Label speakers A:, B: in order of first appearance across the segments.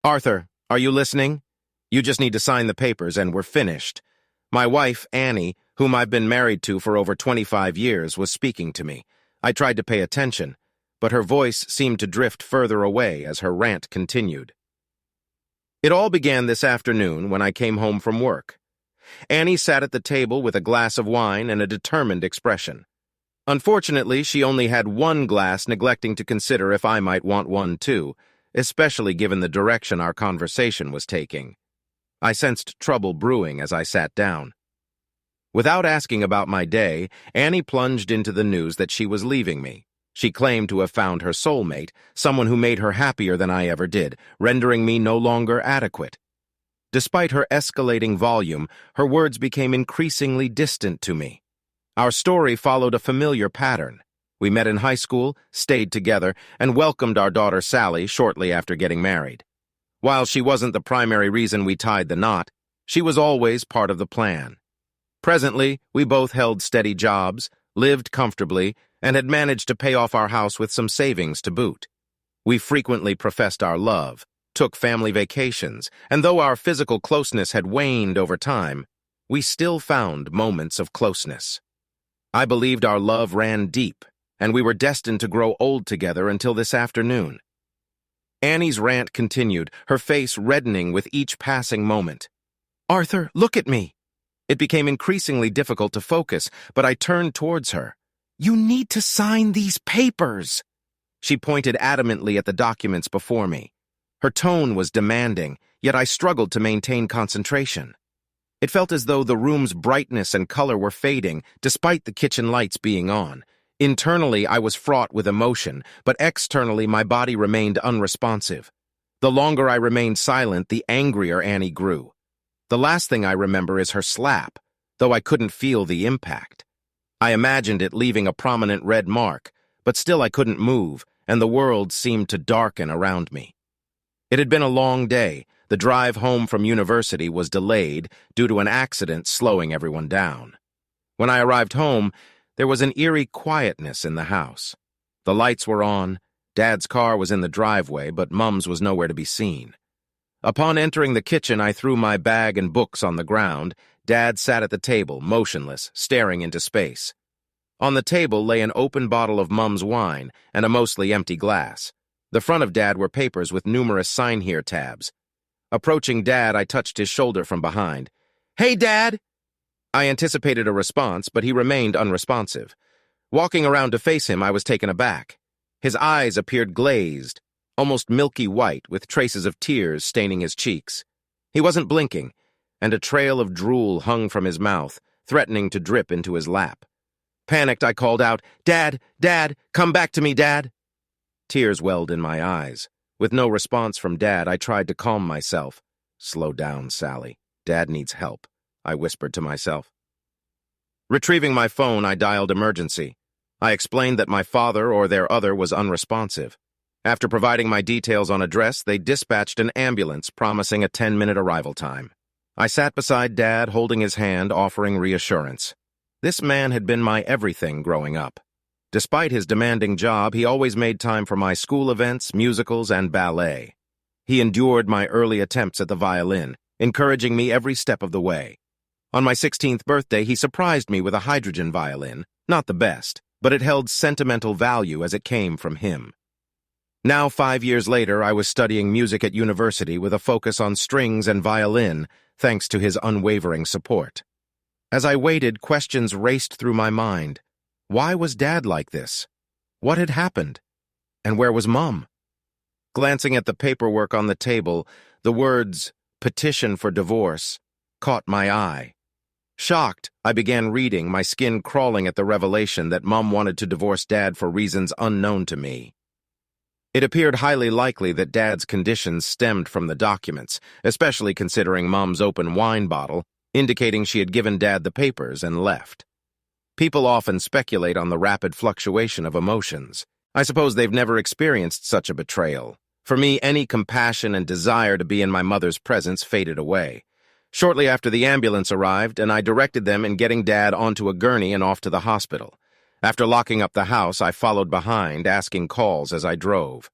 A: Arthur, are you listening? You just need to sign the papers and we're finished. My wife, Annie, whom I've been married to for over 25 years, was speaking to me. I tried to pay attention, but her voice seemed to drift further away as her rant continued. It all began this afternoon when I came home from work. Annie sat at the table with a glass of wine and a determined expression. Unfortunately, she only had one glass, neglecting to consider if I might want one too, especially given the direction our conversation was taking. I sensed trouble brewing as I sat down. Without asking about my day, Annie plunged into the news that she was leaving me. She claimed to have found her soulmate, someone who made her happier than I ever did, rendering me no longer adequate. Despite her escalating volume, her words became increasingly distant to me. Our story followed a familiar pattern. We met in high school, stayed together, and welcomed our daughter Sally shortly after getting married. While she wasn't the primary reason we tied the knot, she was always part of the plan. Presently, we both held steady jobs, lived comfortably, and had managed to pay off our house with some savings to boot. We frequently professed our love, took family vacations, and though our physical closeness had waned over time, we still found moments of closeness. I believed our love ran deep, and we were destined to grow old together until this afternoon. Annie's rant continued, her face reddening with each passing moment. "Arthur, look at me!" It became increasingly difficult to focus, but I turned towards her. "You need to sign these papers!" She pointed adamantly at the documents before me. Her tone was demanding, yet I struggled to maintain concentration. It felt as though the room's brightness and color were fading, despite the kitchen lights being on. Internally, I was fraught with emotion, but externally, my body remained unresponsive. The longer I remained silent, the angrier Annie grew. The last thing I remember is her slap, though I couldn't feel the impact. I imagined it leaving a prominent red mark, but still I couldn't move, and the world seemed to darken around me. It had been a long day. The drive home from university was delayed due to an accident slowing everyone down. When I arrived home, there was an eerie quietness in the house. The lights were on, Dad's car was in the driveway, but Mum's was nowhere to be seen. Upon entering the kitchen, I threw my bag and books on the ground. Dad sat at the table, motionless, staring into space. On the table lay an open bottle of Mum's wine and a mostly empty glass. The front of Dad were papers with numerous sign here tabs. Approaching Dad, I touched his shoulder from behind. "Hey, Dad!" I anticipated a response, but he remained unresponsive. Walking around to face him, I was taken aback. His eyes appeared glazed, almost milky white, with traces of tears staining his cheeks. He wasn't blinking, and a trail of drool hung from his mouth, threatening to drip into his lap. Panicked, I called out, "Dad! Dad! Come back to me, Dad!" Tears welled in my eyes. With no response from Dad, I tried to calm myself. "Slow down, Sally. Dad needs help," I whispered to myself. Retrieving my phone, I dialed emergency. I explained that my father or their other was unresponsive. After providing my details on address, they dispatched an ambulance, promising a 10-minute arrival time. I sat beside Dad, holding his hand, offering reassurance. This man had been my everything growing up. Despite his demanding job, he always made time for my school events, musicals, and ballet. He endured my early attempts at the violin, encouraging me every step of the way. On my 16th birthday, he surprised me with a hydrogen violin, not the best, but it held sentimental value as it came from him. Now, 5 years later, I was studying music at university with a focus on strings and violin, thanks to his unwavering support. As I waited, questions raced through my mind. Why was Dad like this? What had happened? And where was Mum? Glancing at the paperwork on the table, the words, "petition for divorce," caught my eye. Shocked, I began reading, my skin crawling at the revelation that Mum wanted to divorce Dad for reasons unknown to me. It appeared highly likely that Dad's conditions stemmed from the documents, especially considering Mum's open wine bottle, indicating she had given Dad the papers and left. People often speculate on the rapid fluctuation of emotions. I suppose they've never experienced such a betrayal. For me, any compassion and desire to be in my mother's presence faded away. Shortly after the ambulance arrived, and I directed them in getting Dad onto a gurney and off to the hospital. After locking up the house, I followed behind, asking calls as I drove.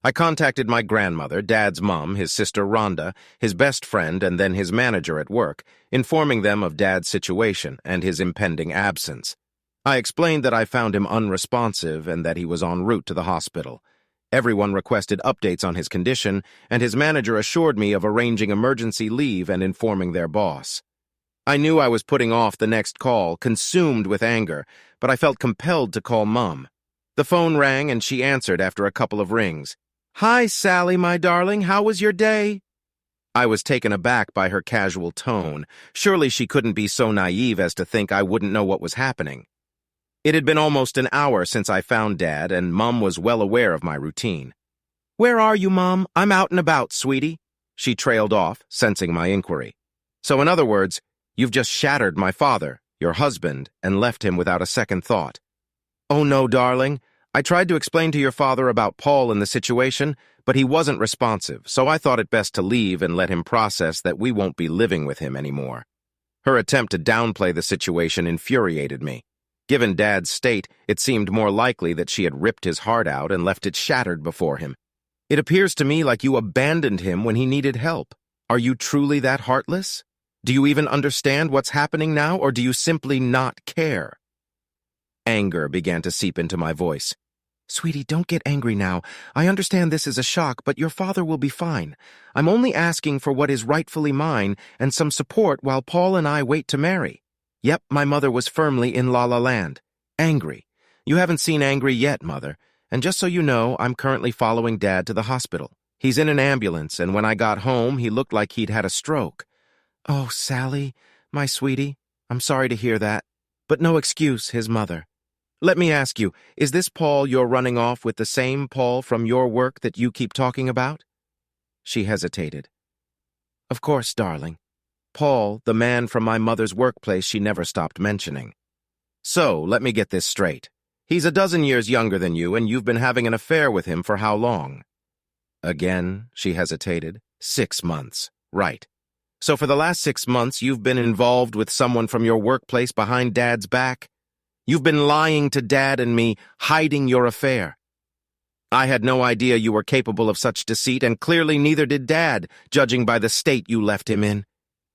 A: I contacted my grandmother, Dad's mom, his sister Rhonda, his best friend, and then his manager at work, informing them of Dad's situation and his impending absence. I explained that I found him unresponsive and that he was en route to the hospital. Everyone requested updates on his condition, and his manager assured me of arranging emergency leave and informing their boss. I knew I was putting off the next call, consumed with anger, but I felt compelled to call Mom. The phone rang and she answered after a couple of rings. "Hi, Sally, my darling. How was your day?" I was taken aback by her casual tone. Surely she couldn't be so naive as to think I wouldn't know what was happening. It had been almost an hour since I found Dad, and Mom was well aware of my routine. "Where are you, Mom? I'm out and about, sweetie." She trailed off, sensing my inquiry. "So in other words, you've just shattered my father, your husband, and left him without a second thought." "Oh no, darling. I tried to explain to your father about Paul and the situation, but he wasn't responsive, so I thought it best to leave and let him process that we won't be living with him anymore." Her attempt to downplay the situation infuriated me. Given Dad's state, it seemed more likely that she had ripped his heart out and left it shattered before him. "It appears to me like you abandoned him when he needed help. Are you truly that heartless? Do you even understand what's happening now, or do you simply not care?" Anger began to seep into my voice. "Sweetie, don't get angry now. I understand this is a shock, but your father will be fine. I'm only asking for what is rightfully mine and some support while Paul and I wait to marry." Yep, my mother was firmly in La La Land. Angry. You haven't seen angry yet, Mother. And just so you know, I'm currently following Dad to the hospital. He's in an ambulance, and when I got home, he looked like he'd had a stroke. "Oh, Sally, my sweetie, I'm sorry to hear that. But no excuse, his mother. Let me ask you, is this Paul you're running off with the same Paul from your work that you keep talking about?" She hesitated. "Of course, darling. Paul, the man from my mother's workplace she never stopped mentioning. So, let me get this straight. He's a dozen years younger than you, and you've been having an affair with him for how long?" Again, she hesitated. 6 months. Right. So for the last 6 months, you've been involved with someone from your workplace behind Dad's back? You've been lying to Dad and me, hiding your affair. I had no idea you were capable of such deceit, and clearly neither did Dad, judging by the state you left him in.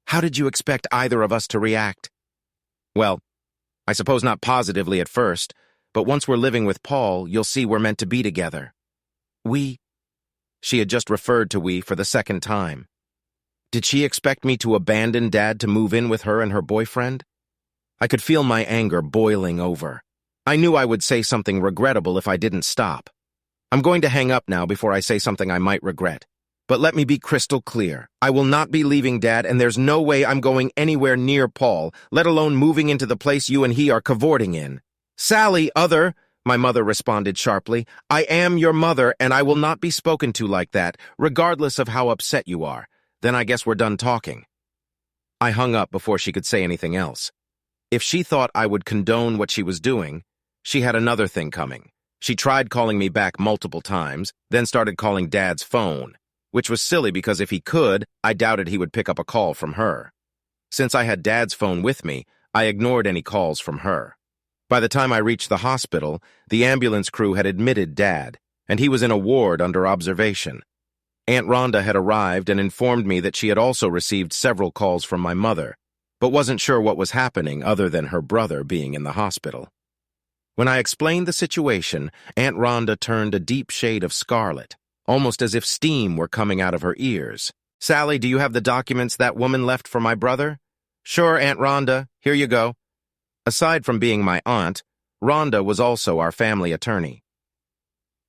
A: How did you expect either of us to react? Well, I suppose not positively at first, but once we're living with Paul, you'll see we're meant to be together. We? She had just referred to we for the second time. Did she expect me to abandon Dad to move in with her and her boyfriend? I could feel my anger boiling over. I knew I would say something regrettable if I didn't stop. I'm going to hang up now before I say something I might regret. But let me be crystal clear. I will not be leaving Dad, and there's no way I'm going anywhere near Paul, let alone moving into the place you and he are cavorting in. "Sally, other," my mother responded sharply. "I am your mother, and I will not be spoken to like that, regardless of how upset you are. Then I guess we're done talking." I hung up before she could say anything else. If she thought I would condone what she was doing, she had another thing coming. She tried calling me back multiple times, then started calling Dad's phone, which was silly because if he could, I doubted he would pick up a call from her. Since I had Dad's phone with me, I ignored any calls from her. By the time I reached the hospital, the ambulance crew had admitted Dad, and he was in a ward under observation. Aunt Rhonda had arrived and informed me that she had also received several calls from my mother, but wasn't sure what was happening other than her brother being in the hospital. When I explained the situation, Aunt Rhonda turned a deep shade of scarlet, almost as if steam were coming out of her ears. "Sally, do you have the documents that woman left for my brother?" "Sure, Aunt Rhonda. Here you go." Aside from being my aunt, Rhonda was also our family attorney.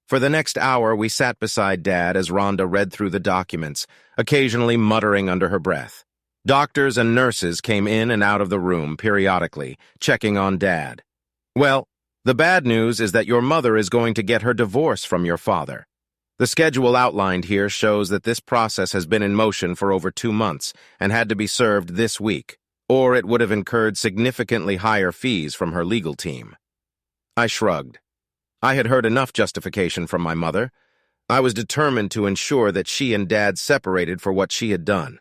A: For the next hour, we sat beside Dad as Rhonda read through the documents, occasionally muttering under her breath. Doctors and nurses came in and out of the room periodically, checking on Dad. "Well, the bad news is that your mother is going to get her divorce from your father. The schedule outlined here shows that this process has been in motion for over 2 months and had to be served this week, or it would have incurred significantly higher fees from her legal team." I shrugged. I had heard enough justification from my mother. I was determined to ensure that she and Dad separated for what she had done.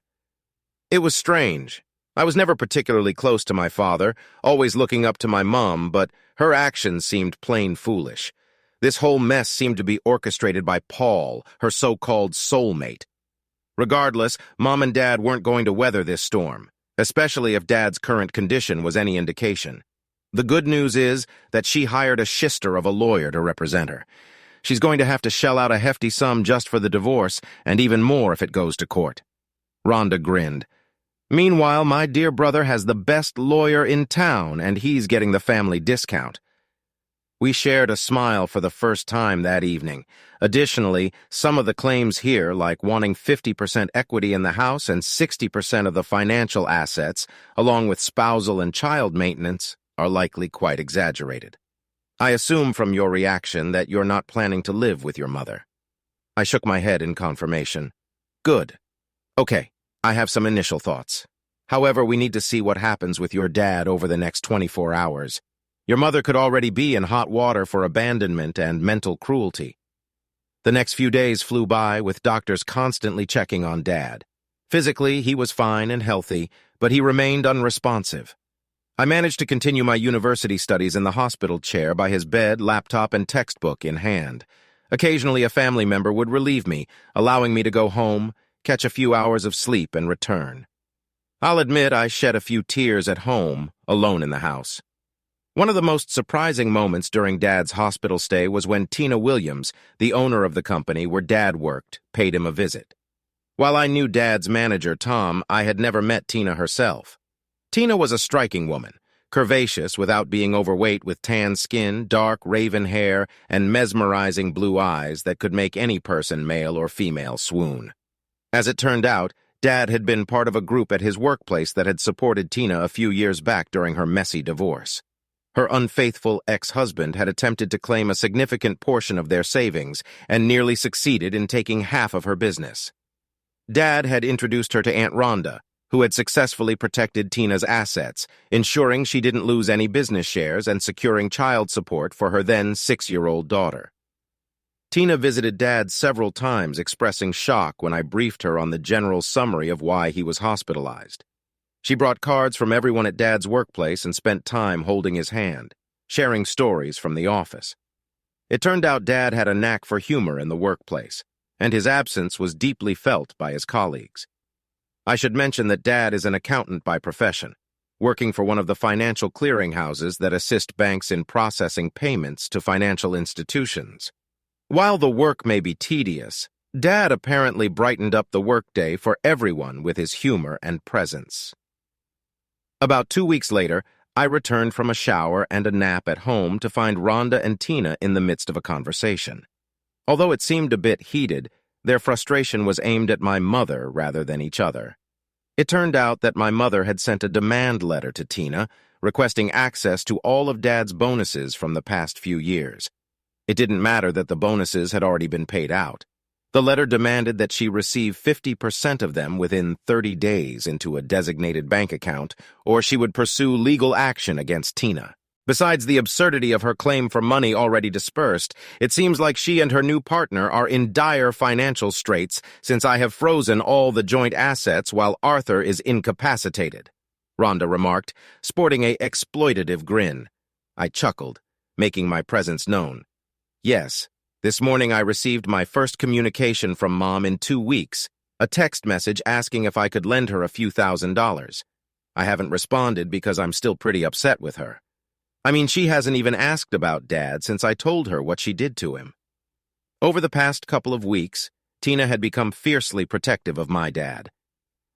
A: It was strange. I was never particularly close to my father, always looking up to my mom, but her actions seemed plain foolish. This whole mess seemed to be orchestrated by Paul, her so-called soulmate. Regardless, Mom and Dad weren't going to weather this storm, especially if Dad's current condition was any indication. The good news is that she hired a shister of a lawyer to represent her. She's going to have to shell out a hefty sum just for the divorce, and even more if it goes to court. Rhonda grinned. Meanwhile, my dear brother has the best lawyer in town, and he's getting the family discount. We shared a smile for the first time that evening. Additionally, some of the claims here, like wanting 50% equity in the house and 60% of the financial assets, along with spousal and child maintenance, are likely quite exaggerated. I assume from your reaction that you're not planning to live with your mother. I shook my head in confirmation. Good. Okay, I have some initial thoughts. However, we need to see what happens with your dad over the next 24 hours. Your mother could already be in hot water for abandonment and mental cruelty. The next few days flew by with doctors constantly checking on Dad. Physically, he was fine and healthy, but he remained unresponsive. I managed to continue my university studies in the hospital chair by his bed, laptop, and textbook in hand. Occasionally, a family member would relieve me, allowing me to go home, catch a few hours of sleep, and return. I'll admit I shed a few tears at home, alone in the house. One of the most surprising moments during Dad's hospital stay was when Tina Williams, the owner of the company where Dad worked, paid him a visit. While I knew Dad's manager, Tom, I had never met Tina herself. Tina was a striking woman, curvaceous without being overweight, with tan skin, dark raven hair, and mesmerizing blue eyes that could make any person, male or female, swoon. As it turned out, Dad had been part of a group at his workplace that had supported Tina a few years back during her messy divorce. Her unfaithful ex-husband had attempted to claim a significant portion of their savings and nearly succeeded in taking half of her business. Dad had introduced her to Aunt Rhonda, who had successfully protected Tina's assets, ensuring she didn't lose any business shares and securing child support for her then 6-year-old daughter. Tina visited Dad several times, expressing shock when I briefed her on the general summary of why he was hospitalized. She brought cards from everyone at Dad's workplace and spent time holding his hand, sharing stories from the office. It turned out Dad had a knack for humor in the workplace, and his absence was deeply felt by his colleagues. I should mention that Dad is an accountant by profession, working for one of the financial clearinghouses that assist banks in processing payments to financial institutions. While the work may be tedious, Dad apparently brightened up the workday for everyone with his humor and presence. About 2 weeks later, I returned from a shower and a nap at home to find Rhonda and Tina in the midst of a conversation. Although it seemed a bit heated, their frustration was aimed at my mother rather than each other. It turned out that my mother had sent a demand letter to Tina, requesting access to all of Dad's bonuses from the past few years. It didn't matter that the bonuses had already been paid out. The letter demanded that she receive 50% of them within 30 days into a designated bank account, or she would pursue legal action against Tina. Besides the absurdity of her claim for money already dispersed, it seems like she and her new partner are in dire financial straits since I have frozen all the joint assets while Arthur is incapacitated, Rhonda remarked, sporting a exploitative grin. I chuckled, making my presence known. Yes, this morning I received my first communication from Mom in 2 weeks, a text message asking if I could lend her a few $1,000s. I haven't responded because I'm still pretty upset with her. I mean, she hasn't even asked about Dad since I told her what she did to him. Over the past couple of weeks, Tina had become fiercely protective of my dad.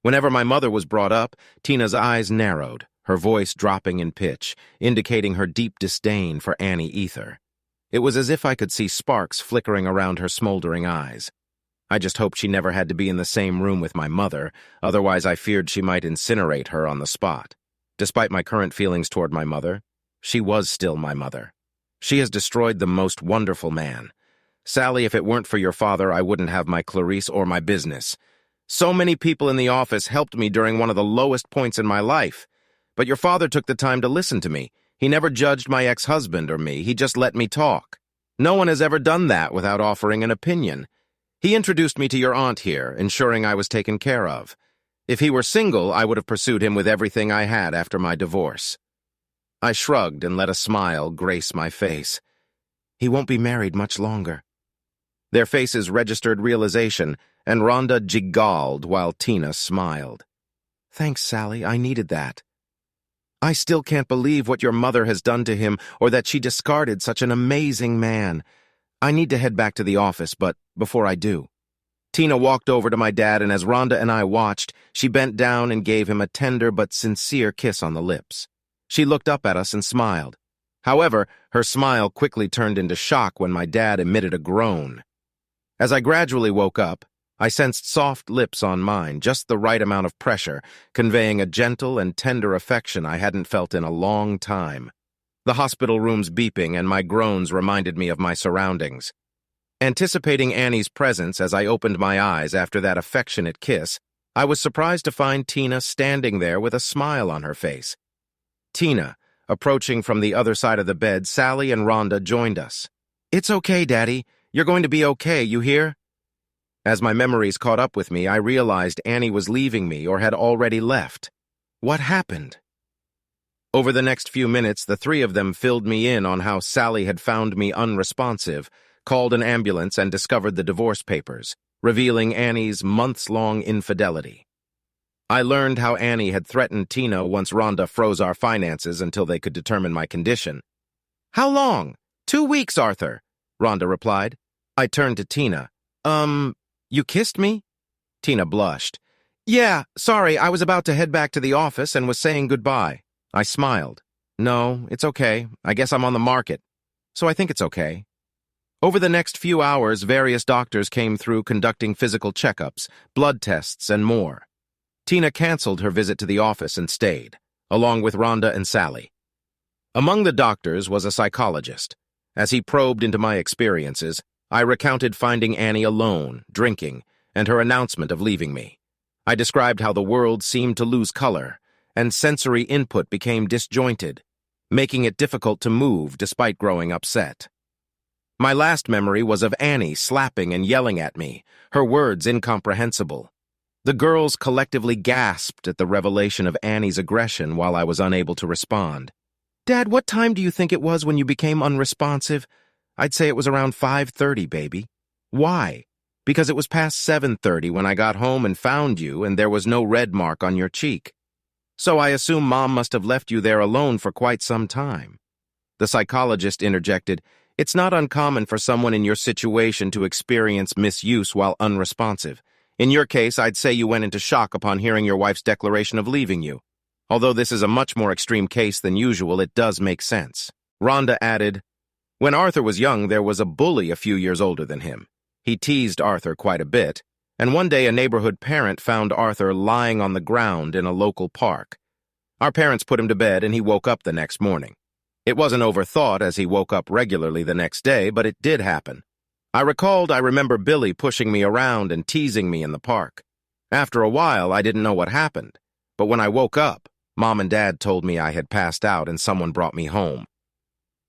A: Whenever my mother was brought up, Tina's eyes narrowed, her voice dropping in pitch, indicating her deep disdain for Annie Ether. It was as if I could see sparks flickering around her smoldering eyes. I just hoped she never had to be in the same room with my mother, otherwise I feared she might incinerate her on the spot. Despite my current feelings toward my mother, she was still my mother. She has destroyed the most wonderful man. Sally, if it weren't for your father, I wouldn't have my Clarice or my business. So many people in the office helped me during one of the lowest points in my life. But your father took the time to listen to me. He never judged my ex-husband or me. He just let me talk. No one has ever done that without offering an opinion. He introduced me to your aunt here, ensuring I was taken care of. If he were single, I would have pursued him with everything I had after my divorce. I shrugged and let a smile grace my face. He won't be married much longer. Their faces registered realization, and Rhonda giggled while Tina smiled. Thanks, Sally. I needed that. I still can't believe what your mother has done to him or that she discarded such an amazing man. I need to head back to the office, but before I do. Tina walked over to my dad, and as Rhonda and I watched, she bent down and gave him a tender but sincere kiss on the lips. She looked up at us and smiled. However, her smile quickly turned into shock when my dad emitted a groan. As I gradually woke up, I sensed soft lips on mine, just the right amount of pressure, conveying a gentle and tender affection I hadn't felt in a long time. The hospital room's beeping and my groans reminded me of my surroundings. Anticipating Annie's presence as I opened my eyes after that affectionate kiss, I was surprised to find Tina standing there with a smile on her face. Tina, approaching from the other side of the bed, Sally and Rhonda joined us. "It's okay, Daddy. You're going to be okay, you hear?" As my memories caught up with me, I realized Annie was leaving me or had already left. What happened? Over the next few minutes, the three of them filled me in on how Sally had found me unresponsive, called an ambulance, and discovered the divorce papers, revealing Annie's months-long infidelity. I learned how Annie had threatened Tina once Rhonda froze our finances until they could determine my condition. "How long?" 2 weeks, Arthur," Rhonda replied. I turned to Tina. You kissed me?" Tina blushed. "Yeah, sorry, I was about to head back to the office and was saying goodbye." I smiled. "No, it's okay. I guess I'm on the market. So I think it's okay." Over the next few hours, various doctors came through conducting physical checkups, blood tests, and more. Tina canceled her visit to the office and stayed, along with Rhonda and Sally. Among the doctors was a psychologist. As he probed into my experiences, I recounted finding Annie alone, drinking, and her announcement of leaving me. I described how the world seemed to lose color, and sensory input became disjointed, making it difficult to move despite growing upset. My last memory was of Annie slapping and yelling at me, her words incomprehensible. The girls collectively gasped at the revelation of Annie's aggression while I was unable to respond. "Dad, what time do you think it was when you became unresponsive?" "I'd say it was around 5:30, baby." "Why?" "Because it was past 7:30 when I got home and found you and there was no red mark on your cheek. So I assume Mom must have left you there alone for quite some time." The psychologist interjected, "It's not uncommon for someone in your situation to experience misuse while unresponsive. In your case, I'd say you went into shock upon hearing your wife's declaration of leaving you. Although this is a much more extreme case than usual, it does make sense." Rhonda added, "When Arthur was young, there was a bully a few years older than him. He teased Arthur quite a bit, and one day a neighborhood parent found Arthur lying on the ground in a local park. Our parents put him to bed and he woke up the next morning. It wasn't overthought as he woke up regularly the next day, but it did happen. I remember Billy pushing me around and teasing me in the park. After a while, I didn't know what happened, but when I woke up, Mom and Dad told me I had passed out and someone brought me home.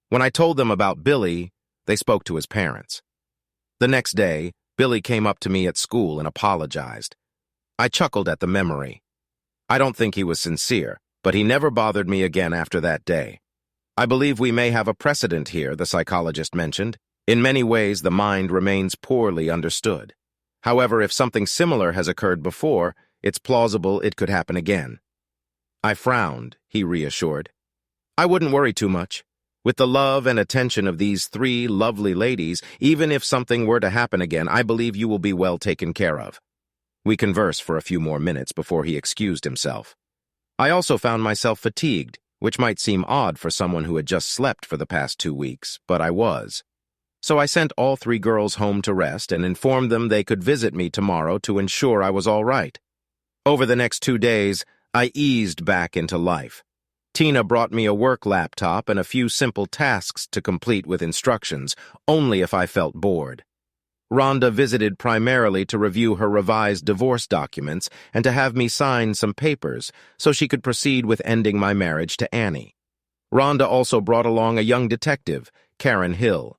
A: When I told them about Billy, they spoke to his parents. The next day, Billy came up to me at school and apologized. I chuckled at the memory. I don't think he was sincere, but he never bothered me again after that day. I believe we may have a precedent here, the psychologist mentioned. In many ways, the mind remains poorly understood. However, if something similar has occurred before, it's plausible it could happen again. I frowned, he reassured. I wouldn't worry too much. With the love and attention of these 3 lovely ladies, even if something were to happen again, I believe you will be well taken care of. We conversed for a few more minutes before he excused himself. I also found myself fatigued, which might seem odd for someone who had just slept for the past 2 weeks, but I was. So I sent all 3 girls home to rest and informed them they could visit me tomorrow to ensure I was all right. Over the next 2 days, I eased back into life. Tina brought me a work laptop and a few simple tasks to complete with instructions, only if I felt bored. Rhonda visited primarily to review her revised divorce documents and to have me sign some papers so she could proceed with ending my marriage to Annie. Rhonda also brought along a young detective, Karen Hill.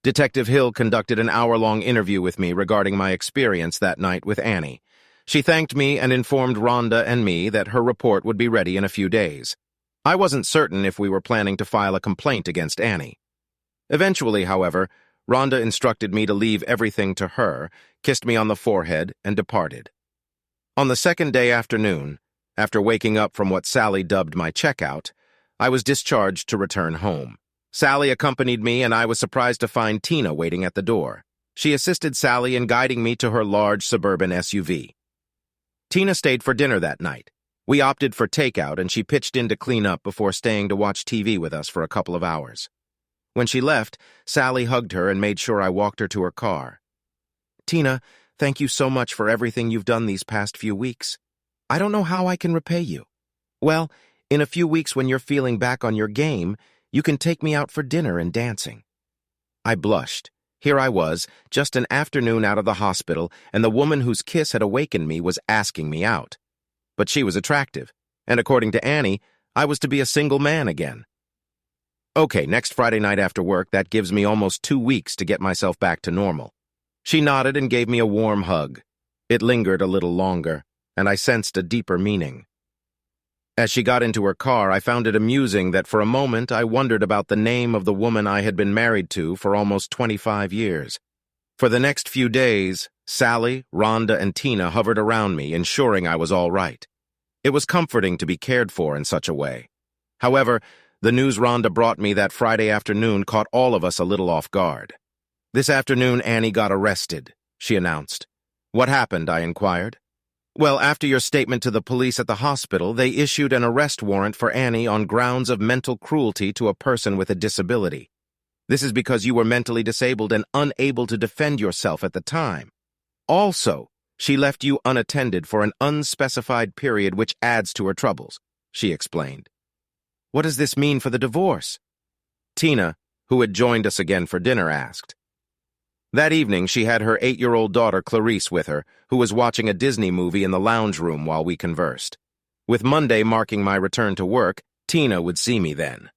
A: Detective Hill conducted an hour-long interview with me regarding my experience that night with Annie. She thanked me and informed Rhonda and me that her report would be ready in a few days. I wasn't certain if we were planning to file a complaint against Annie. Eventually, however, Rhonda instructed me to leave everything to her, kissed me on the forehead, and departed. On the second day afternoon, after waking up from what Sally dubbed my checkout, I was discharged to return home. Sally accompanied me, and I was surprised to find Tina waiting at the door. She assisted Sally in guiding me to her large suburban SUV. Tina stayed for dinner that night. We opted for takeout, and she pitched in to clean up before staying to watch TV with us for a couple of hours. When she left, Sally hugged her and made sure I walked her to her car. "Tina, thank you so much for everything you've done these past few weeks. I don't know how I can repay you. Well, in a few weeks when you're feeling back on your game, you can take me out for dinner and dancing." I blushed. Here I was, just an afternoon out of the hospital, and the woman whose kiss had awakened me was asking me out. But she was attractive, and according to Annie, I was to be a single man again. "Okay, next Friday night after work, that gives me almost 2 weeks to get myself back to normal." She nodded and gave me a warm hug. It lingered a little longer, and I sensed a deeper meaning. As she got into her car, I found it amusing that for a moment I wondered about the name of the woman I had been married to for almost 25 years. For the next few days, Sally, Rhonda, and Tina hovered around me, ensuring I was all right. It was comforting to be cared for in such a way. However, the news Rhonda brought me that Friday afternoon caught all of us a little off guard. "This afternoon, Annie got arrested," she announced. "What happened?" I inquired. "Well, after your statement to the police at the hospital, they issued an arrest warrant for Annie on grounds of mental cruelty to a person with a disability. This is because you were mentally disabled and unable to defend yourself at the time. Also, she left you unattended for an unspecified period which adds to her troubles," she explained. "What does this mean for the divorce?" Tina, who had joined us again for dinner, asked. That evening, she had her 8-year-old daughter Clarice with her, who was watching a Disney movie in the lounge room while we conversed. With Monday marking my return to work, Tina would see me then.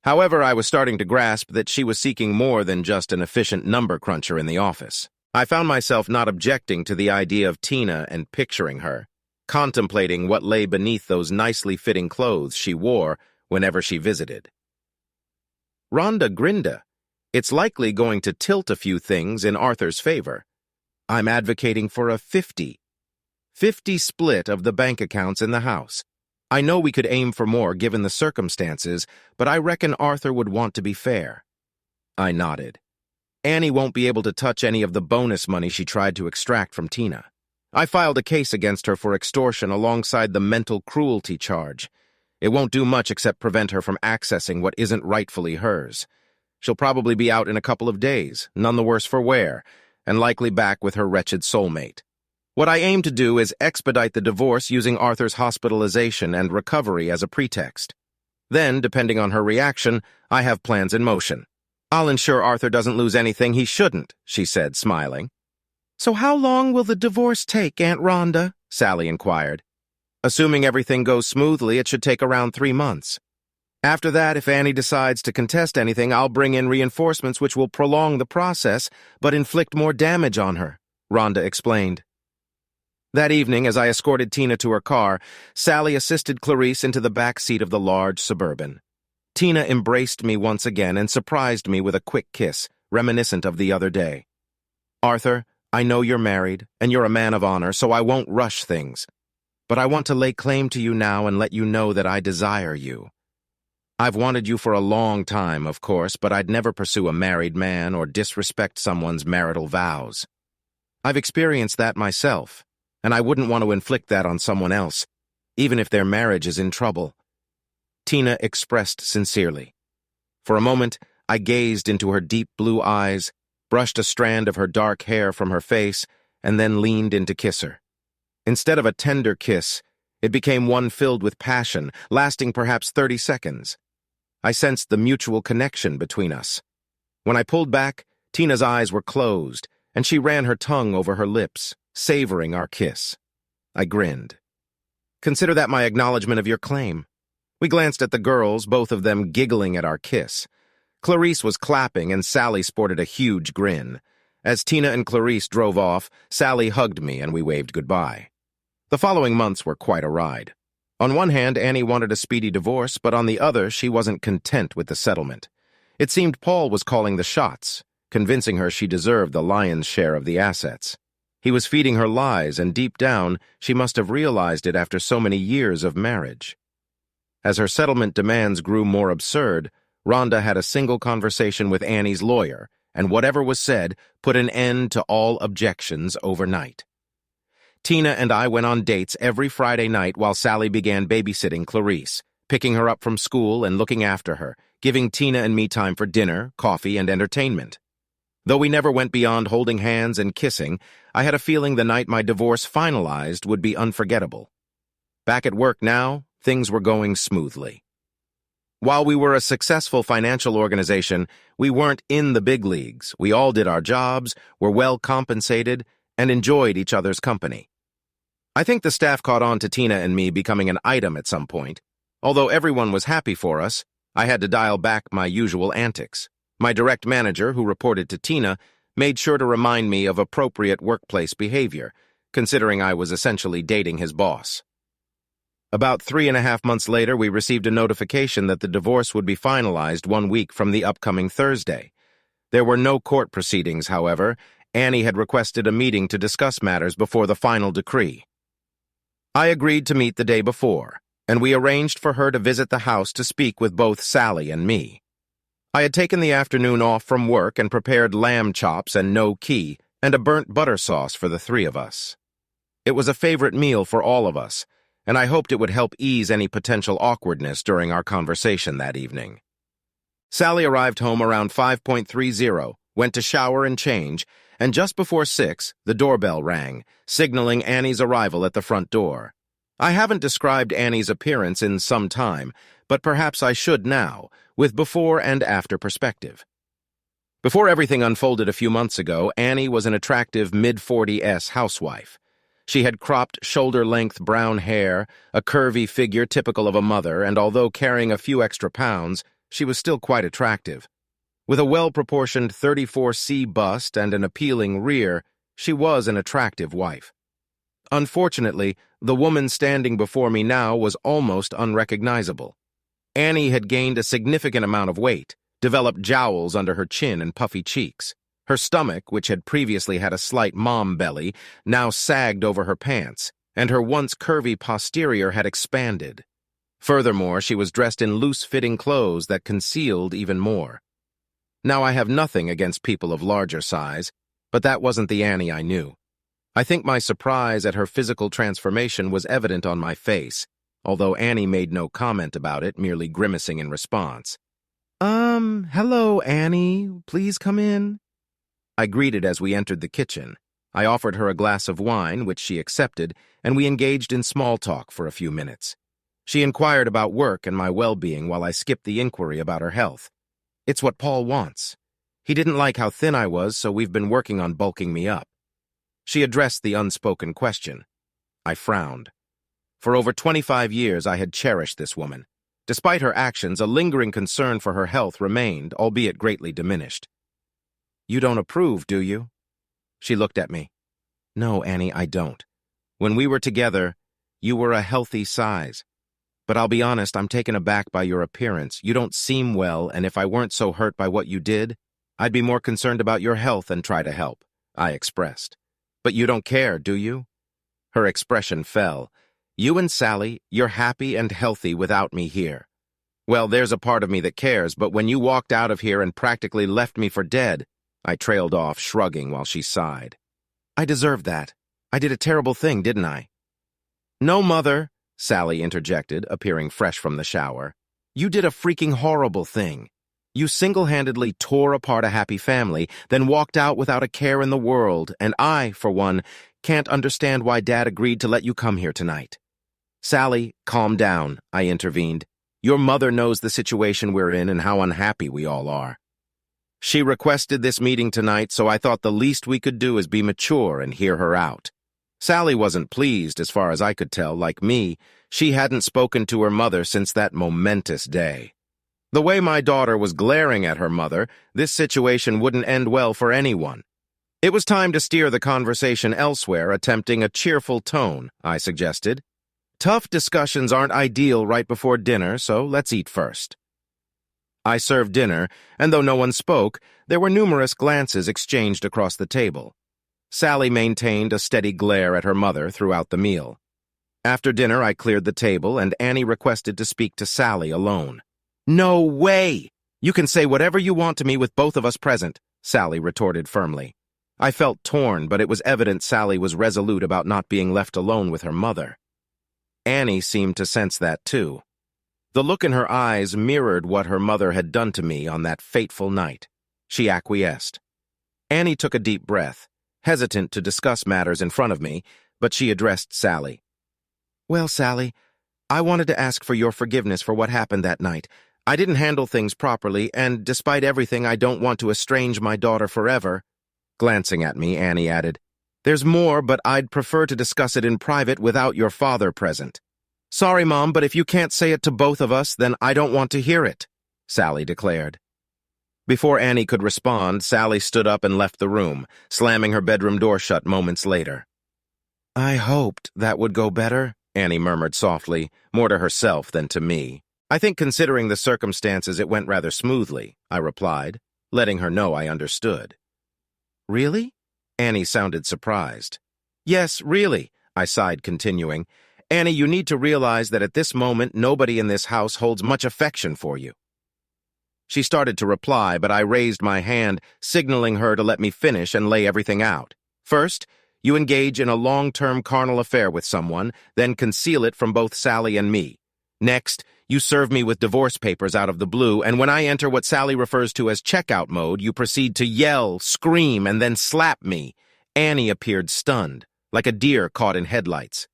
A: However, I was starting to grasp that she was seeking more than just an efficient number cruncher in the office. I found myself not objecting to the idea of Tina and picturing her, contemplating what lay beneath those nicely fitting clothes she wore whenever she visited. "Rhonda Grinda, it's likely going to tilt a few things in Arthur's favor. I'm advocating for a 50-50 split of the bank accounts in the house. I know we could aim for more given the circumstances, but I reckon Arthur would want to be fair." I nodded. Annie won't be able to touch any of the bonus money she tried to extract from Tina. I filed a case against her for extortion alongside the mental cruelty charge. It won't do much except prevent her from accessing what isn't rightfully hers. She'll probably be out in a couple of days, none the worse for wear, and likely back with her wretched soulmate. What I aim to do is expedite the divorce using Arthur's hospitalization and recovery as a pretext. Then, depending on her reaction, I have plans in motion. "I'll ensure Arthur doesn't lose anything he shouldn't," she said, smiling. "So how long will the divorce take, Aunt Rhonda?" Sally inquired. "Assuming everything goes smoothly, it should take around 3 months. After that, if Annie decides to contest anything, I'll bring in reinforcements which will prolong the process, but inflict more damage on her," Rhonda explained. That evening, as I escorted Tina to her car, Sally assisted Clarice into the back seat of the large Suburban. Tina embraced me once again and surprised me with a quick kiss, reminiscent of the other day. "Arthur, I know you're married, and you're a man of honor, so I won't rush things. But I want to lay claim to you now and let you know that I desire you. I've wanted you for a long time, of course, but I'd never pursue a married man or disrespect someone's marital vows. I've experienced that myself, and I wouldn't want to inflict that on someone else, even if their marriage is in trouble." Tina expressed sincerely. For a moment, I gazed into her deep blue eyes, brushed a strand of her dark hair from her face, and then leaned in to kiss her. Instead of a tender kiss, it became one filled with passion, lasting perhaps 30 seconds. I sensed the mutual connection between us. When I pulled back, Tina's eyes were closed, and she ran her tongue over her lips, savoring our kiss. I grinned. "Consider that my acknowledgement of your claim." We glanced at the girls, both of them giggling at our kiss. Clarice was clapping, and Sally sported a huge grin. As Tina and Clarice drove off, Sally hugged me, and we waved goodbye. The following months were quite a ride. On one hand, Annie wanted a speedy divorce, but on the other, she wasn't content with the settlement. It seemed Paul was calling the shots, convincing her she deserved the lion's share of the assets. He was feeding her lies, and deep down, she must have realized it after so many years of marriage. As her settlement demands grew more absurd, Rhonda had a single conversation with Annie's lawyer, and whatever was said put an end to all objections overnight. Tina and I went on dates every Friday night while Sally began babysitting Clarice, picking her up from school and looking after her, giving Tina and me time for dinner, coffee, and entertainment. Though we never went beyond holding hands and kissing, I had a feeling the night my divorce finalized would be unforgettable. Back at work now, things were going smoothly. While we were a successful financial organization, we weren't in the big leagues. We all did our jobs, were well compensated, and enjoyed each other's company. I think the staff caught on to Tina and me becoming an item at some point. Although everyone was happy for us, I had to dial back my usual antics. My direct manager, who reported to Tina, made sure to remind me of appropriate workplace behavior, considering I was essentially dating his boss. About 3.5 months later, we received a notification that the divorce would be finalized 1 week from the upcoming Thursday. There were no court proceedings, however. Annie had requested a meeting to discuss matters before the final decree. I agreed to meet the day before, and we arranged for her to visit the house to speak with both Sally and me. I had taken the afternoon off from work and prepared lamb chops and no-key and a burnt butter sauce for the three of us. It was a favorite meal for all of us, and I hoped it would help ease any potential awkwardness during our conversation that evening. Sally arrived home around 5:30, went to shower and change, and just before 6, the doorbell rang, signaling Annie's arrival at the front door. I haven't described Annie's appearance in some time, but perhaps I should now, with before and after perspective. Before everything unfolded a few months ago, Annie was an attractive mid-40s housewife. She had cropped shoulder-length brown hair, a curvy figure typical of a mother, and although carrying a few extra pounds, she was still quite attractive. With a well-proportioned 34C bust and an appealing rear, she was an attractive wife. Unfortunately, the woman standing before me now was almost unrecognizable. Annie had gained a significant amount of weight, developed jowls under her chin and puffy cheeks. Her stomach, which had previously had a slight mom belly, now sagged over her pants, and her once curvy posterior had expanded. Furthermore, she was dressed in loose-fitting clothes that concealed even more. Now, I have nothing against people of larger size, but that wasn't the Annie I knew. I think my surprise at her physical transformation was evident on my face, although Annie made no comment about it, merely grimacing in response. Hello, Annie. Please come in." I greeted as we entered the kitchen. I offered her a glass of wine, which she accepted, and we engaged in small talk for a few minutes. She inquired about work and my well-being while I skipped the inquiry about her health. It's what Paul wants. He didn't like how thin I was, so we've been working on bulking me up. She addressed the unspoken question. I frowned. For over 25 years, I had cherished this woman. Despite her actions, a lingering concern for her health remained, albeit greatly diminished. "You don't approve, do you?" She looked at me. "No, Annie, I don't. When we were together, you were a healthy size. But I'll be honest, I'm taken aback by your appearance. You don't seem well, and if I weren't so hurt by what you did, I'd be more concerned about your health and try to help," I expressed. "But you don't care, do you?" Her expression fell. "You and Sally, you're happy and healthy without me here. Well, there's a part of me that cares, but when you walked out of here and practically left me for dead," I trailed off, shrugging while she sighed. "I deserved that. I did a terrible thing, didn't I?" "No, Mother," Sally interjected, appearing fresh from the shower. "You did a freaking horrible thing. You single-handedly tore apart a happy family, then walked out without a care in the world, and I, for one, can't understand why Dad agreed to let you come here tonight." "Sally, calm down," I intervened. "Your mother knows the situation we're in and how unhappy we all are. She requested this meeting tonight, so I thought the least we could do is be mature and hear her out." Sally wasn't pleased, as far as I could tell. Like me, she hadn't spoken to her mother since that momentous day. The way my daughter was glaring at her mother, this situation wouldn't end well for anyone. It was time to steer the conversation elsewhere, attempting a cheerful tone, I suggested. "Tough discussions aren't ideal right before dinner, so let's eat first." I served dinner, and though no one spoke, there were numerous glances exchanged across the table. Sally maintained a steady glare at her mother throughout the meal. After dinner, I cleared the table, and Annie requested to speak to Sally alone. "No way! You can say whatever you want to me with both of us present," Sally retorted firmly. I felt torn, but it was evident Sally was resolute about not being left alone with her mother. Annie seemed to sense that too. The look in her eyes mirrored what her mother had done to me on that fateful night. She acquiesced. Annie took a deep breath, hesitant to discuss matters in front of me, but she addressed Sally. "Well, Sally, I wanted to ask for your forgiveness for what happened that night. I didn't handle things properly, and despite everything, I don't want to estrange my daughter forever." Glancing at me, Annie added, "There's more, but I'd prefer to discuss it in private without your father present." "Sorry, Mom, but if you can't say it to both of us, then I don't want to hear it," Sally declared. Before Annie could respond, Sally stood up and left the room, slamming her bedroom door shut moments later. "I hoped that would go better," Annie murmured softly, more to herself than to me. "I think considering the circumstances it went rather smoothly," I replied, letting her know I understood. "Really?" Annie sounded surprised. "Yes, really," I sighed, continuing. "Annie, you need to realize that at this moment nobody in this house holds much affection for you." She started to reply, but I raised my hand, signaling her to let me finish and lay everything out. "First, you engage in a long-term carnal affair with someone, then conceal it from both Sally and me. Next, you serve me with divorce papers out of the blue, and when I enter what Sally refers to as checkout mode, you proceed to yell, scream, and then slap me." Annie appeared stunned, like a deer caught in headlights.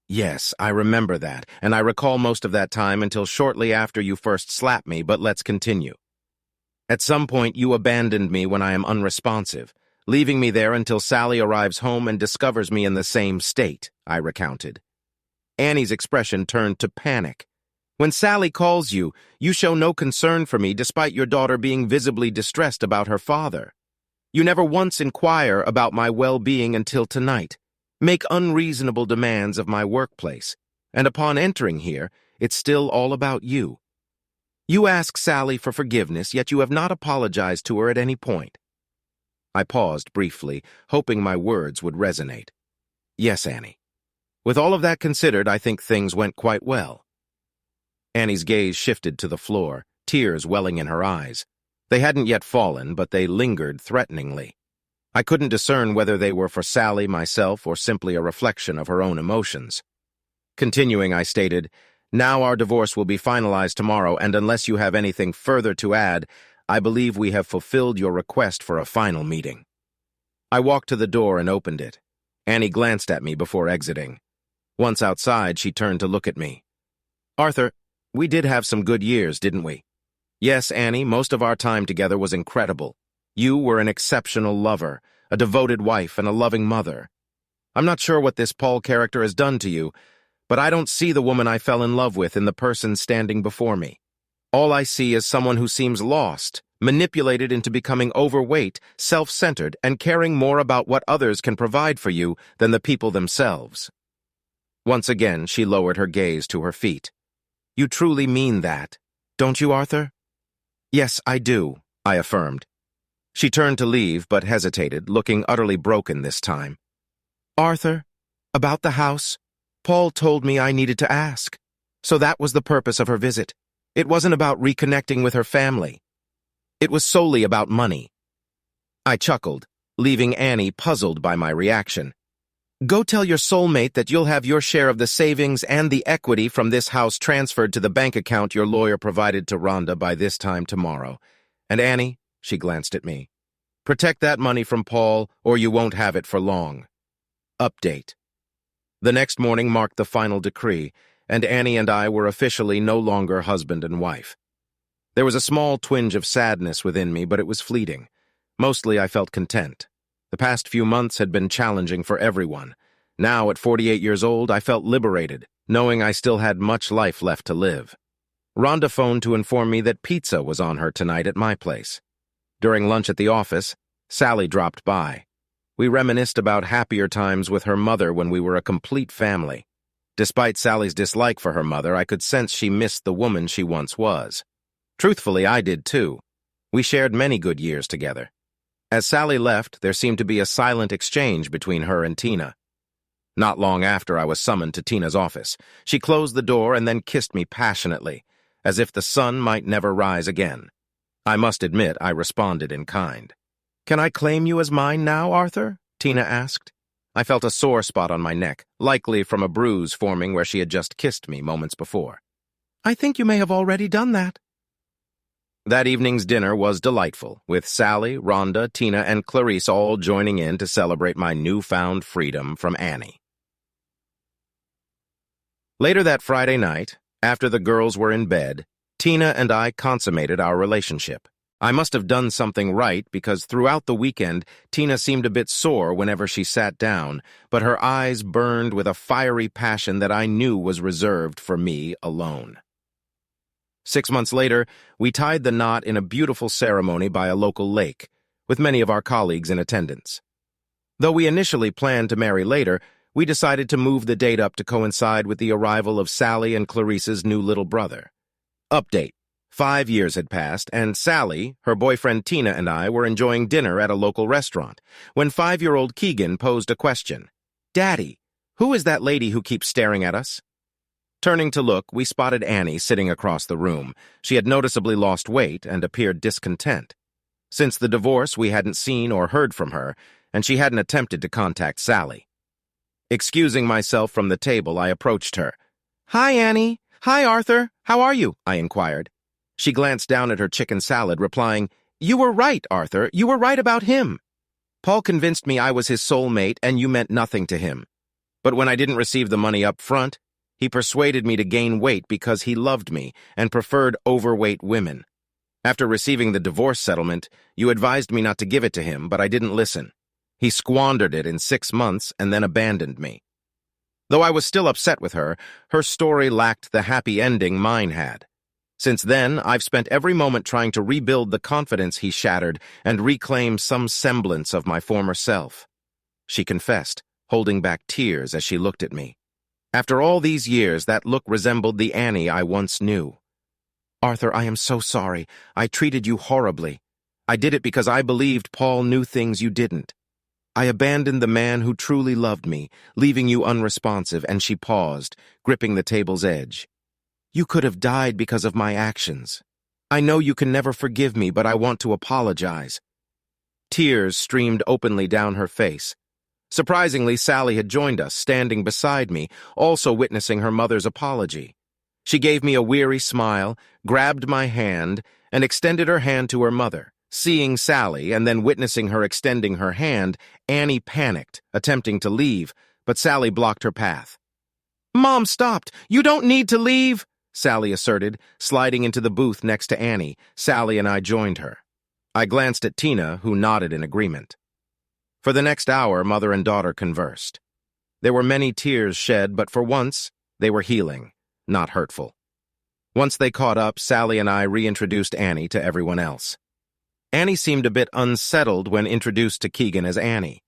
A: "Yes, I remember that, and I recall most of that time until shortly after you first slapped me, but let's continue. At some point, you abandoned me when I am unresponsive, leaving me there until Sally arrives home and discovers me in the same state," I recounted. Annie's expression turned to panic. "When Sally calls you, you show no concern for me despite your daughter being visibly distressed about her father. You never once inquire about my well-being until tonight, make unreasonable demands of my workplace, and upon entering here, it's still all about you. You ask Sally for forgiveness, yet you have not apologized to her at any point." I paused briefly, hoping my words would resonate. "Yes, Annie. With all of that considered, I think things went quite well." Annie's gaze shifted to the floor, tears welling in her eyes. They hadn't yet fallen, but they lingered threateningly. I couldn't discern whether they were for Sally, myself, or simply a reflection of her own emotions. Continuing, I stated, "Now our divorce will be finalized tomorrow, and unless you have anything further to add, I believe we have fulfilled your request for a final meeting." I walked to the door and opened it. Annie glanced at me before exiting. Once outside, she turned to look at me. "Arthur, we did have some good years, didn't we?" "Yes, Annie, most of our time together was incredible. You were an exceptional lover, a devoted wife, and a loving mother. I'm not sure what this Paul character has done to you, but I don't see the woman I fell in love with in the person standing before me. All I see is someone who seems lost, manipulated into becoming overweight, self-centered, and caring more about what others can provide for you than the people themselves." Once again, she lowered her gaze to her feet. "You truly mean that, don't you, Arthur?" "Yes, I do," I affirmed. She turned to leave, but hesitated, looking utterly broken this time. "Arthur, about the house, Paul told me I needed to ask. So that was the purpose of her visit. It wasn't about reconnecting with her family. It was solely about money." I chuckled, leaving Annie puzzled by my reaction. "Go tell your soulmate that you'll have your share of the savings and the equity from this house transferred to the bank account your lawyer provided to Rhonda by this time tomorrow. And Annie," she glanced at me, "protect that money from Paul or you won't have it for long." Update. The next morning marked the final decree, and Annie and I were officially no longer husband and wife. There was a small twinge of sadness within me, but it was fleeting. Mostly I felt content. The past few months had been challenging for everyone. Now, at 48 years old, I felt liberated, knowing I still had much life left to live. Rhonda phoned to inform me that pizza was on her tonight at my place. During lunch at the office, Sally dropped by. We reminisced about happier times with her mother when we were a complete family. Despite Sally's dislike for her mother, I could sense she missed the woman she once was. Truthfully, I did too. We shared many good years together. As Sally left, there seemed to be a silent exchange between her and Tina. Not long after, I was summoned to Tina's office. She closed the door and then kissed me passionately, as if the sun might never rise again. I must admit, I responded in kind. "Can I claim you as mine now, Arthur?" Tina asked. I felt a sore spot on my neck, likely from a bruise forming where she had just kissed me moments before. "I think you may have already done that." That evening's dinner was delightful, with Sally, Rhonda, Tina, and Clarice all joining in to celebrate my newfound freedom from Annie. Later that Friday night, after the girls were in bed, Tina and I consummated our relationship. I must have done something right because throughout the weekend, Tina seemed a bit sore whenever she sat down, but her eyes burned with a fiery passion that I knew was reserved for me alone. 6 months later, we tied the knot in a beautiful ceremony by a local lake, with many of our colleagues in attendance. Though we initially planned to marry later, we decided to move the date up to coincide with the arrival of Sally and Clarice's new little brother. Update. 5 years had passed, and Sally, her boyfriend Tina, and I were enjoying dinner at a local restaurant when 5-year-old Keegan posed a question. "Daddy, who is that lady who keeps staring at us?" Turning to look, we spotted Annie sitting across the room. She had noticeably lost weight and appeared discontent. Since the divorce, we hadn't seen or heard from her, and she hadn't attempted to contact Sally. Excusing myself from the table, I approached her. "Hi, Annie. Hi, Arthur. How are you?" I inquired. She glanced down at her chicken salad, replying, "You were right, Arthur. You were right about him. Paul convinced me I was his soulmate and you meant nothing to him. But when I didn't receive the money up front, he persuaded me to gain weight because he loved me and preferred overweight women. After receiving the divorce settlement, you advised me not to give it to him, but I didn't listen. He squandered it in 6 months and then abandoned me." Though I was still upset with her, her story lacked the happy ending mine had. Since then, I've spent every moment trying to rebuild the confidence he shattered and reclaim some semblance of my former self. She confessed, holding back tears as she looked at me. After all these years, that look resembled the Annie I once knew. "Arthur, I am so sorry. I treated you horribly. I did it because I believed Paul knew things you didn't. I abandoned the man who truly loved me, leaving you unresponsive," and she paused, gripping the table's edge. "You could have died because of my actions. I know you can never forgive me, but I want to apologize." Tears streamed openly down her face. Surprisingly, Sally had joined us, standing beside me, also witnessing her mother's apology. She gave me a weary smile, grabbed my hand, and extended her hand to her mother. Seeing Sally and then witnessing her extending her hand, Annie panicked, attempting to leave, but Sally blocked her path. "Mom stopped! You don't need to leave!" Sally asserted, sliding into the booth next to Annie. Sally and I joined her. I glanced at Tina, who nodded in agreement. For the next hour, mother and daughter conversed. There were many tears shed, but for once, they were healing, not hurtful. Once they caught up, Sally and I reintroduced Annie to everyone else. Annie seemed a bit unsettled when introduced to Keegan as Annie.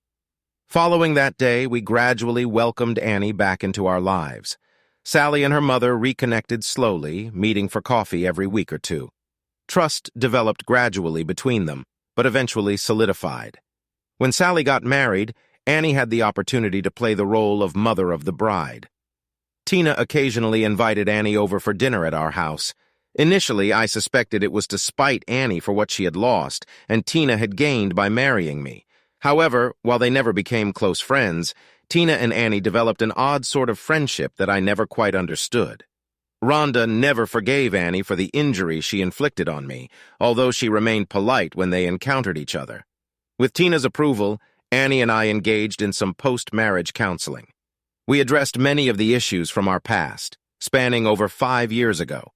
A: Following that day, we gradually welcomed Annie back into our lives. Sally and her mother reconnected slowly, meeting for coffee every week or two. Trust developed gradually between them, but eventually solidified. When Sally got married, Annie had the opportunity to play the role of mother of the bride. Tina occasionally invited Annie over for dinner at our house. Initially, I suspected it was to spite Annie for what she had lost, and Tina had gained by marrying me. However, while they never became close friends, Tina and Annie developed an odd sort of friendship that I never quite understood. Rhonda never forgave Annie for the injury she inflicted on me, although she remained polite when they encountered each other. With Tina's approval, Annie and I engaged in some post-marriage counseling. We addressed many of the issues from our past, spanning over 5 years ago.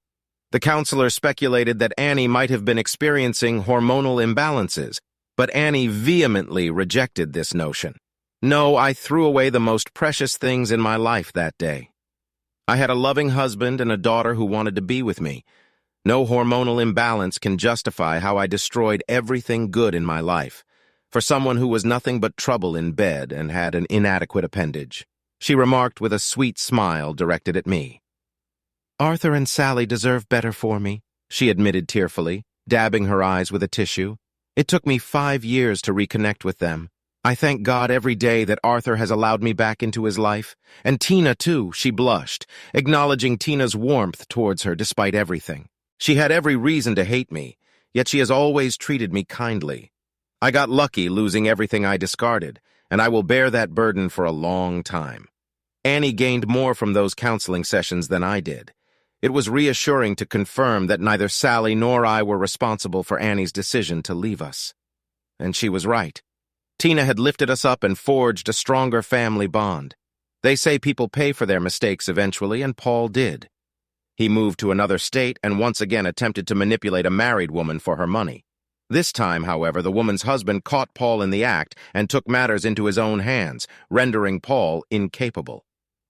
A: The counselor speculated that Annie might have been experiencing hormonal imbalances, but Annie vehemently rejected this notion. No, I threw away the most precious things in my life that day. I had a loving husband and a daughter who wanted to be with me. No hormonal imbalance can justify how I destroyed everything good in my life for someone who was nothing but trouble in bed and had an inadequate appendage. She remarked with a sweet smile directed at me. "Arthur and Sally deserve better for me. she admitted tearfully, dabbing her eyes with a tissue. It took me 5 years to reconnect with them. I thank God every day that Arthur has allowed me back into his life. And Tina, too, she blushed, acknowledging Tina's warmth towards her despite everything. She had every reason to hate me, yet she has always treated me kindly. I got lucky losing everything I discarded, and I will bear that burden for a long time. Annie gained more from those counseling sessions than I did. It was reassuring to confirm that neither Sally nor I were responsible for Annie's decision to leave us. And she was right. Tina had lifted us up and forged a stronger family bond. They say people pay for their mistakes eventually, and Paul did. He moved to another state and once again attempted to manipulate a married woman for her money. This time, however, the woman's husband caught Paul in the act and took matters into his own hands, rendering Paul incapable.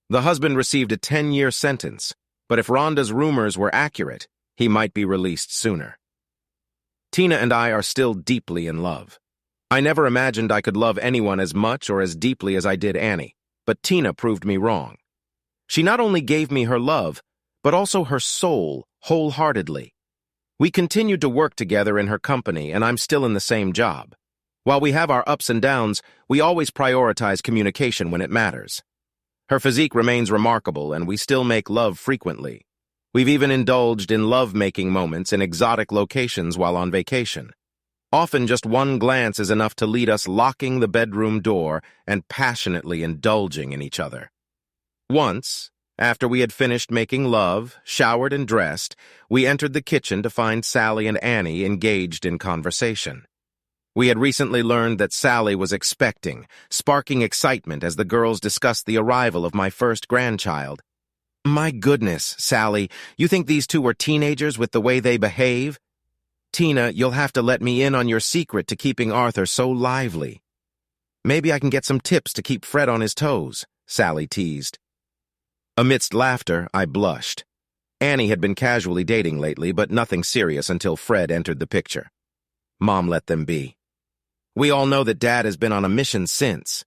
A: The husband received a 10-year sentence, but if Rhonda's rumors were accurate, he might be released sooner. Tina and I are still deeply in love. I never imagined I could love anyone as much or as deeply as I did Annie, but Tina proved me wrong. She not only gave me her love, but also her soul wholeheartedly. We continued to work together in her company, and I'm still in the same job. While we have our ups and downs, we always prioritize communication when it matters. Her physique remains remarkable, and we still make love frequently. We've even indulged in love-making moments in exotic locations while on vacation. Often just one glance is enough to lead us locking the bedroom door and passionately indulging in each other. Once, after we had finished making love, showered and dressed, we entered the kitchen to find Sally and Annie engaged in conversation. We had recently learned that Sally was expecting, sparking excitement as the girls discussed the arrival of my first grandchild. My goodness, Sally, you think these two are teenagers with the way they behave? Tina, you'll have to let me in on your secret to keeping Arthur so lively. Maybe I can get some tips to keep Fred on his toes, Sally teased. Amidst laughter, I blushed. Annie had been casually dating lately, but nothing serious until Fred entered the picture. Mom let them be. We all know that Dad has been on a mission since.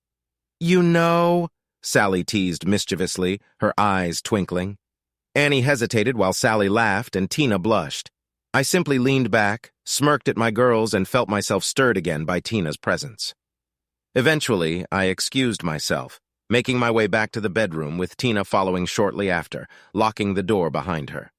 A: You know, Sally teased mischievously, her eyes twinkling. Annie hesitated while Sally laughed and Tina blushed. I simply leaned back, smirked at my girls, and felt myself stirred again by Tina's presence. Eventually, I excused myself, making my way back to the bedroom with Tina following shortly after, locking the door behind her.